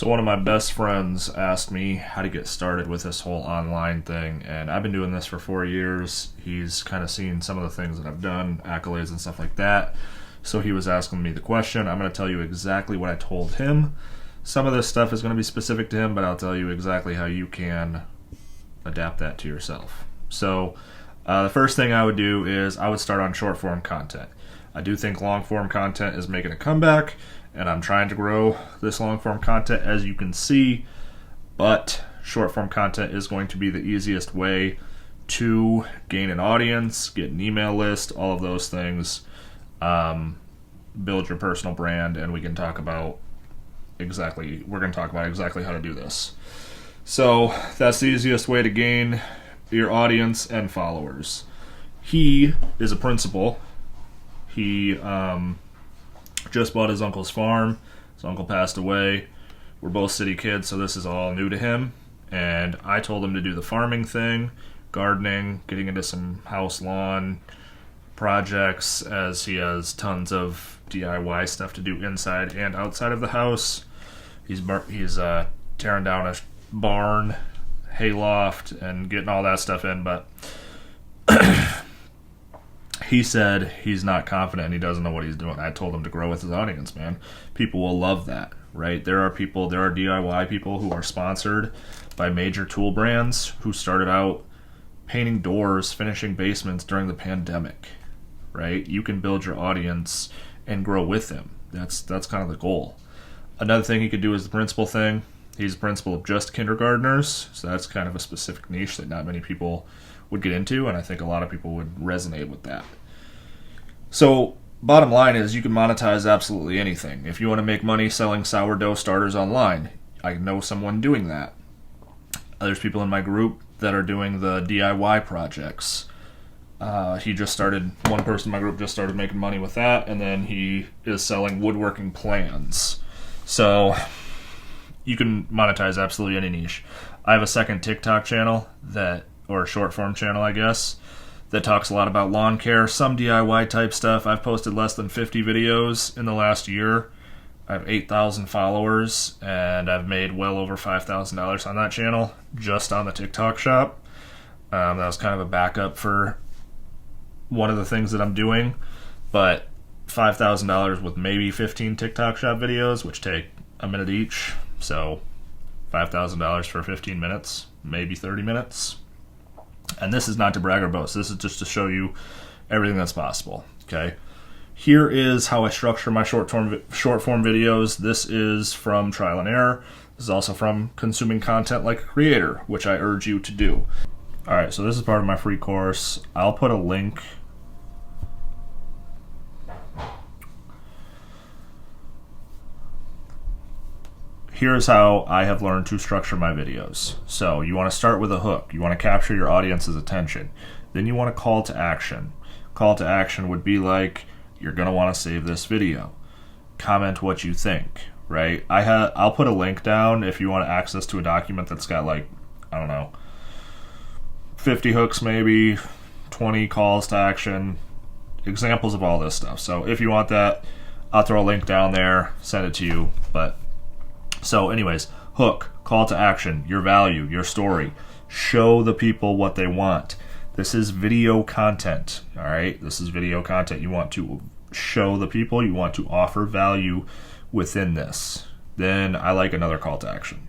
So one of my best friends asked me how to get started with this whole online thing, and I've been doing this for 4 years. He's kind of seen some of the things that I've done, accolades and stuff like that. So he was asking me the question. I'm going to tell you exactly what I told him. Some of this stuff is going to be specific to him, but I'll tell you exactly how you can adapt that to yourself. So the first thing I would do is I would start on short form content. I do think long form content is making a comeback, and I'm trying to grow this long form content, as you can see, but short form content is going to be the easiest way to gain an audience, get an email list, all of those things, build your personal brand, and we're going to talk about exactly how to do this. So that's the easiest way to gain your audience and followers. He is a principal. He just bought his uncle's farm. His uncle passed away. We're both city kids, so this is all new to him. And I told him to do the farming thing, gardening, getting into some house lawn projects, as he has tons of DIY stuff to do inside and outside of the house. He's tearing down a barn, hayloft, and getting all that stuff in, but he said he's not confident and he doesn't know what he's doing. I told him to grow with his audience, man. People will love that, right? There are DIY people who are sponsored by major tool brands who started out painting doors, finishing basements during the pandemic, right? You can build your audience and grow with them. That's kind of the goal. Another thing he could do is the principal thing. He's a principal of just kindergartners, so that's kind of a specific niche that not many people would get into, and I think a lot of people would resonate with that. So bottom line is you can monetize absolutely anything. If you want to make money selling sourdough starters online, I know someone doing that. There's people in my group that are doing the DIY projects. One person in my group just started making money with that, and then he is selling woodworking plans. So you can monetize absolutely any niche. I have a second TikTok channel or a short form channel, I guess, that talks a lot about lawn care, some DIY type stuff. I've posted less than 50 videos in the last year. I have 8,000 followers, and I've made well over $5,000 on that channel, just on the TikTok shop. That was kind of a backup for one of the things that I'm doing, but $5,000 with maybe 15 TikTok shop videos, which take a minute each, so $5,000 for 15 minutes, maybe 30 minutes. And this is not to brag or boast. This is just to show you everything that's possible. Okay. Here is how I structure my short form videos. This is from trial and error. This is also from consuming content like a creator, which I urge you to do. All right. So this is part of my free course. I'll put a link. Here's how I have learned to structure my videos. So you want to start with a hook. You want to capture your audience's attention. Then you want a call to action. Call to action would be like, you're going to want to save this video. Comment what you think, right? I'll put a link down if you want access to a document that's got 50 hooks maybe, 20 calls to action, examples of all this stuff. So if you want that, I'll throw a link down there, send it to you. So anyways, hook, call to action, your value, your story. Show the people what they want. This is video content, all right? This is video content. You want to show the people, you want to offer value within this. Then I like another call to action.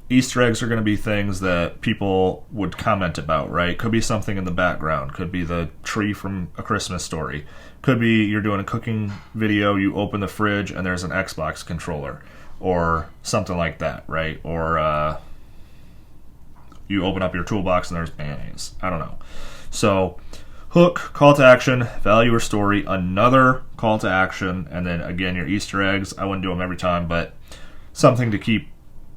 Easter eggs are going to be things that people would comment about, right? Could be something in the background. Could be the tree from A Christmas Story. Could be you're doing a cooking video, you open the fridge and there's an Xbox controller. Or something like that, right? Or you open up your toolbox and there's mayonnaise. I don't know. So hook, call to action, value or story, another call to action, and then again your Easter eggs. I wouldn't do them every time, but something to keep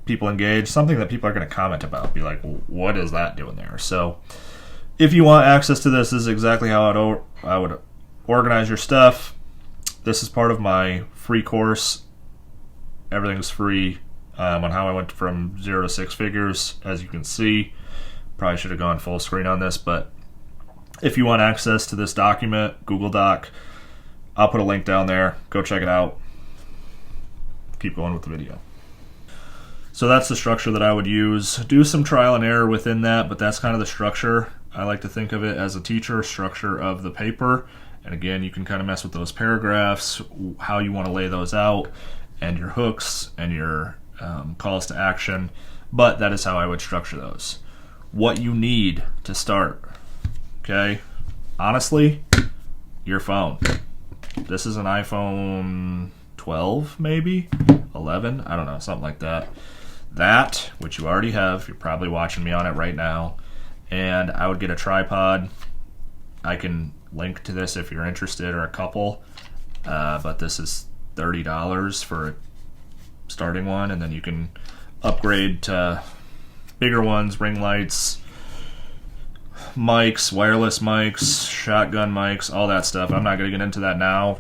people engaged, something that people are going to comment about. Be like, well, what is that doing there? So if you want access to this is exactly how I would organize your stuff. This is part of my free course. Everything's free on how I went from 0 to 6 figures. As you can see, probably should have gone full screen on this, but if you want access to this document, Google Doc, I'll put a link down there. Go check it out. Keep going with the video. So that's the structure that I would use. Do some trial and error within that, but that's kind of the structure. I like to think of it as a teacher structure of the paper. And again, you can kind of mess with those paragraphs, how you want to lay those out, and your hooks and your calls to action. But that is how I would structure those. What you need to start, okay? Honestly, your phone. This is an iPhone 12, maybe? 11? I don't know, something like that. That, which you already have, you're probably watching me on it right now. And I would get a tripod. I can link to this if you're interested, or a couple. But this is $30 for a starting one, and then you can upgrade to bigger ones, ring lights, mics, wireless mics, shotgun mics, all that stuff. I'm not going to get into that now.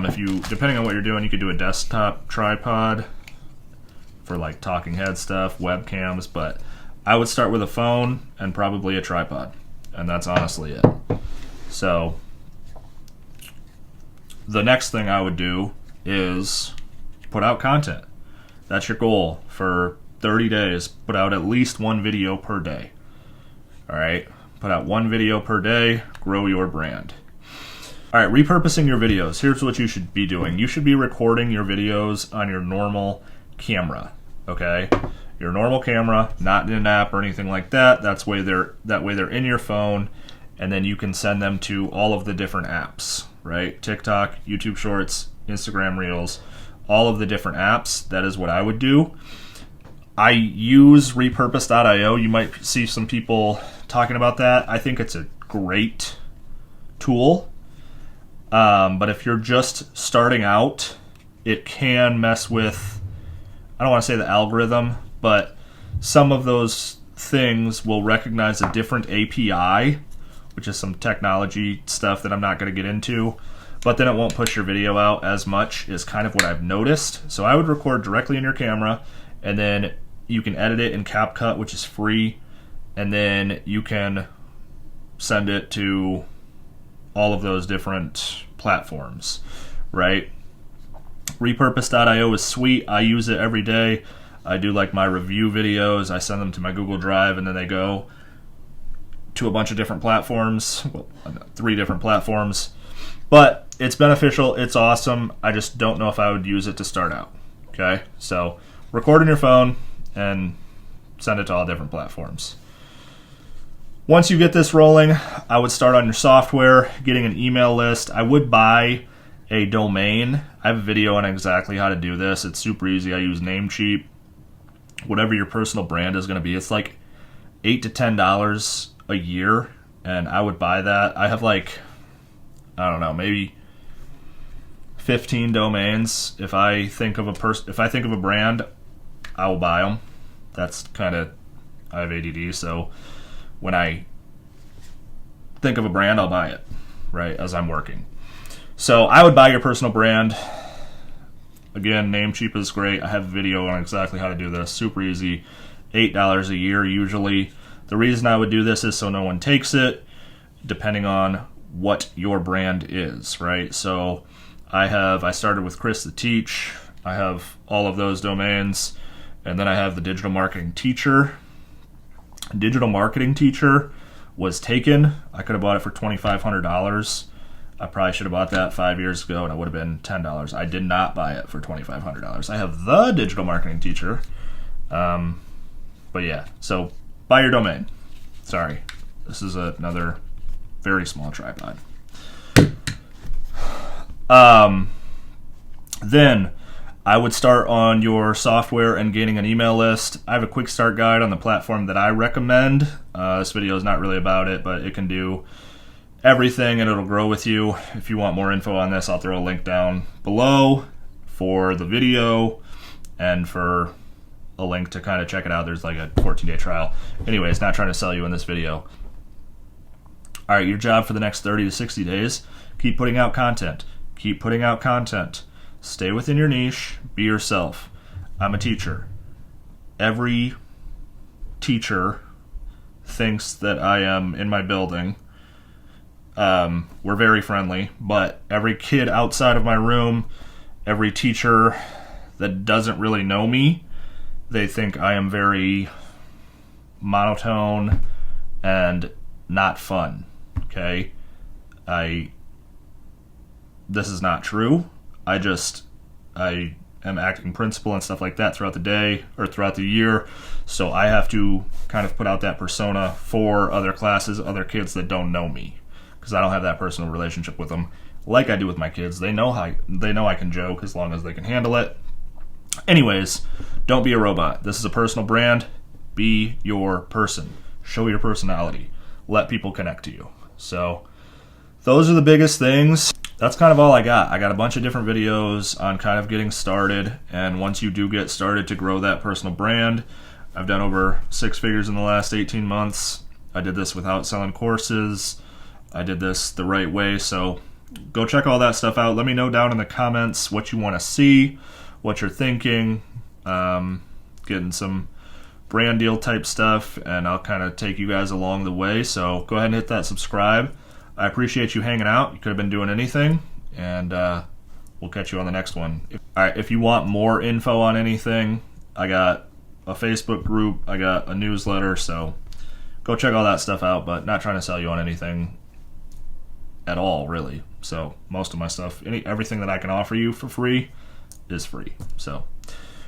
If you, depending on what you're doing, you could do a desktop tripod for like talking head stuff, webcams, but I would start with a phone and probably a tripod, and that's honestly it. So the next thing I would do is put out content. That's your goal for 30 days. Put out at least one video per day. All right, put out one video per day, grow your brand. All right, repurposing your videos. Here's what you should be doing. You should be recording your videos on your normal camera, okay? Your normal camera, not in an app or anything like that. That way they're in your phone, and then you can send them to all of the different apps, right? TikTok, YouTube Shorts, Instagram Reels, all of the different apps. That is what I would do. I use repurpose.io. You might see some people talking about that. I think it's a great tool. But if you're just starting out, it can mess with, I don't want to say the algorithm, but some of those things will recognize a different API, which is some technology stuff that I'm not going to get into, but then it won't push your video out as much, is kind of what I've noticed. So I would record directly in your camera, and then you can edit it in CapCut, which is free, and then you can send it to all of those different platforms, right? Repurpose.io is sweet. I use it every day. I do like my review videos. I send them to my Google Drive, and then they go to a bunch of different platforms, well, 3 different platforms. But it's beneficial. It's awesome. I just don't know if I would use it to start out. Okay? So record on your phone and send it to all different platforms. Once you get this rolling, I would start on your software, getting an email list. I would buy a domain. I have a video on exactly how to do this. It's super easy. I use Namecheap. Whatever your personal brand is going to be, it's like $8 to $10 a year, and I would buy that. I have like, I don't know, maybe 15 domains. If I think of a brand, I will buy them. That's kind of, I have ADD, so when I think of a brand, I'll buy it, right, as I'm working. So I would buy your personal brand. Again, Namecheap is great. I have a video on exactly how to do this. Super easy. $8 a year usually. The reason I would do this is so no one takes it, depending on what your brand is, right? So I started with Chris the Teach. I have all of those domains. And then I have the Digital Marketing Teacher. Digital Marketing Teacher was taken. I could have bought it for $2,500. I probably should have bought that 5 years ago, and it would have been $10. I did not buy it for $2,500. I have the Digital Marketing Teacher. But yeah, so buy your domain. Sorry. This is another very small tripod. Then I would start on your software and gaining an email list. I have a quick start guide on the platform that I recommend. This video is not really about it, but it can do everything and it'll grow with you. If you want more info on this, I'll throw a link down below for the video and for a link to kind of check it out. There's like a 14-day trial. Anyways, not trying to sell you in this video. All right, your job for the next 30 to 60 days, keep putting out content. Keep putting out content. Stay within your niche. Be yourself. I'm a teacher. Every teacher thinks that I am in my building. We're very friendly, but every kid outside of my room, every teacher that doesn't really know me, they think I am very monotone and not fun. Okay? This is not true. I am acting principal and stuff like that throughout the day or throughout the year, so I have to kind of put out that persona for other classes, other kids that don't know me, because I don't have that personal relationship with them like I do with my kids. They know I can joke as long as they can handle it. Anyways, don't be a robot. This is a personal brand. Be your person. Show your personality. Let people connect to you. So those are the biggest things. That's kind of all I got. I got a bunch of different videos on kind of getting started, and once you do get started to grow that personal brand, I've done over 6 figures in the last 18 months. I did this without selling courses. I did this the right way, so go check all that stuff out. Let me know down in the comments what you want to see, what you're thinking, getting some brand deal type stuff, and I'll kind of take you guys along the way. So go ahead and hit that subscribe. I appreciate you hanging out. You could have been doing anything, and we'll catch you on the next one. Alright, if you want more info on anything, I got a Facebook group, I got a newsletter, so go check all that stuff out, but not trying to sell you on anything at all, really. So most of my stuff, everything that I can offer you for free is free. So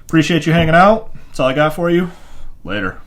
appreciate you hanging out. That's all I got for you. Later.